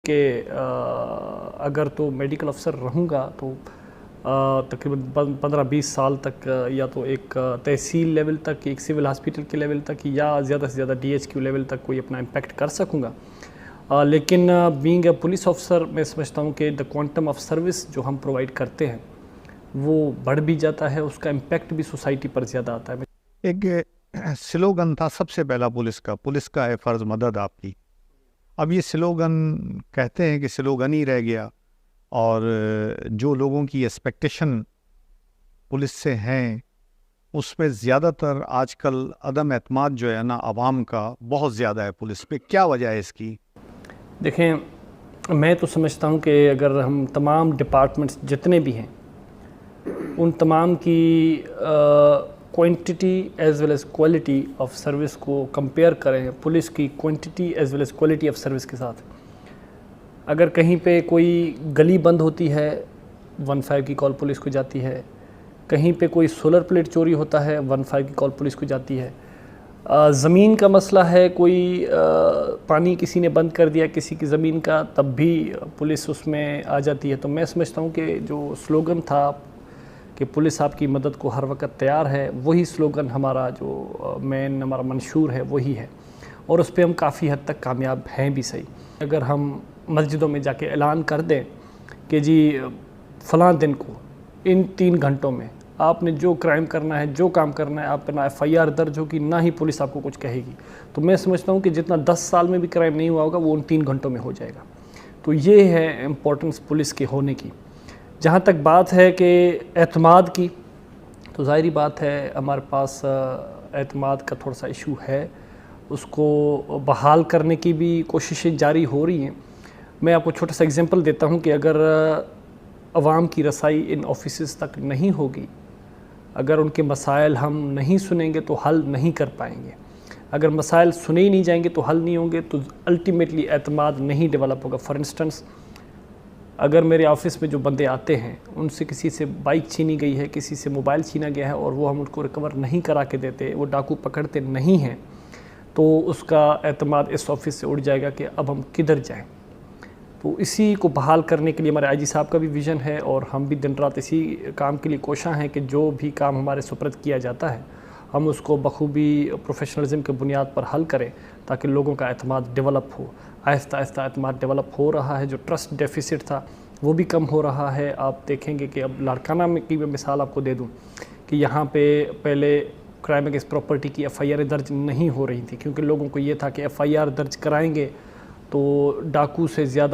کہ اگر تو میڈیکل افسر رہوں گا تو تقریباً 15-20 سال تک یا تو ایک تحصیل لیول تک، ایک سول ہاسپٹل کے لیول تک، یا زیادہ سے زیادہ DHQ لیول تک کوئی اپنا امپیکٹ کر سکوں گا. لیکن بینگ اے پولیس افسر میں سمجھتا ہوں کہ دا کوانٹم آف سروس جو ہم پرووائڈ کرتے ہیں وہ بڑھ بھی جاتا ہے، اس کا امپیکٹ بھی سوسائٹی پر زیادہ آتا ہے. ایک سلوگن تھا سب سے پہلا پولیس کا ہے فرض مدد آپ کی. اب یہ سلوگن کہتے ہیں کہ سلوگن ہی رہ گیا، اور جو لوگوں کی ایکسپیکٹیشن پولیس سے ہیں اس میں زیادہ تر آج کل عدم اعتماد جو ہے نا عوام کا بہت زیادہ ہے پولیس پہ. کیا وجہ ہے اس کی؟ دیکھیں، میں تو سمجھتا ہوں کہ اگر ہم تمام ڈپارٹمنٹس جتنے بھی ہیں ان تمام کی quantity as well as quality of service کو کمپیئر کریں پولیس کی quantity as well as quality of service کے ساتھ، اگر کہیں پہ کوئی گلی بند ہوتی ہے 15 کی کال پولیس کو جاتی ہے، کہیں پہ کوئی سولر پلیٹ چوری ہوتا ہے 15 کی کال پولیس کو جاتی ہے، زمین کا مسئلہ ہے، کوئی پانی کسی نے بند کر دیا کسی کی زمین کا، تب بھی پولیس اس میں آ جاتی ہے. تو میں سمجھتا ہوں کہ جو سلوگن تھا کہ پولیس آپ کی مدد کو ہر وقت تیار ہے، وہی سلوگن ہمارا جو مین ہمارا منشور ہے وہی ہے، اور اس پہ ہم کافی حد تک کامیاب ہیں بھی. صحیح، اگر ہم مسجدوں میں جا کے اعلان کر دیں کہ جی فلاں دن کو ان 3 گھنٹوں میں آپ نے جو کرائم کرنا ہے، جو کام کرنا ہے، آپ پہ نہ FIR درج ہوگی، نہ ہی پولیس آپ کو کچھ کہے گی، تو میں سمجھتا ہوں کہ جتنا 10 سال میں بھی کرائم نہیں ہوا ہوگا وہ ان 3 گھنٹوں میں ہو جائے گا. تو یہ ہے امپورٹنس پولیس کے ہونے کی. جہاں تک بات ہے کہ اعتماد کی، تو ظاہری بات ہے ہمارے پاس اعتماد کا تھوڑا سا ایشو ہے، اس کو بحال کرنے کی بھی کوششیں جاری ہو رہی ہیں. میں آپ کو چھوٹا سا اگزامپل دیتا ہوں کہ اگر عوام کی رسائی ان آفیسز تک نہیں ہوگی، اگر ان کے مسائل ہم نہیں سنیں گے تو حل نہیں کر پائیں گے. اگر مسائل سنے ہی نہیں جائیں گے تو حل نہیں ہوں گے، تو الٹیمیٹلی اعتماد نہیں ڈیولپ ہوگا. فار انسٹنس، اگر میرے آفس میں جو بندے آتے ہیں ان سے کسی سے بائک چھینی گئی ہے، کسی سے موبائل چھینا گیا ہے، اور وہ ہم ان کو ریکور نہیں کرا کے دیتے، وہ ڈاکو پکڑتے نہیں ہیں، تو اس کا اعتماد اس آفس سے اڑ جائے گا کہ اب ہم کدھر جائیں. تو اسی کو بحال کرنے کے لیے ہمارے IG صاحب کا بھی ویژن ہے، اور ہم بھی دن رات اسی کام کے لیے کوشاں ہیں کہ جو بھی کام ہمارے سپرد کیا جاتا ہے ہم اس کو بخوبی پروفیشنلزم کے بنیاد پر حل کریں، تاکہ لوگوں کا اعتماد ڈیولپ ہو. آہستہ آہستہ اعتماد ڈیولپ ہو رہا ہے، جو ٹرسٹ ڈیفیسٹ تھا وہ بھی کم ہو رہا ہے. آپ دیکھیں گے کہ اب لاڑکانہ میں کی مثال آپ کو دے دوں کہ یہاں پہ پہلے کرائم اگینسٹ پراپرٹی کی FIR درج نہیں ہو رہی تھی، کیونکہ لوگوں کو یہ تھا کہ FIR درج کرائیں گے تو ڈاکو سے زیادہ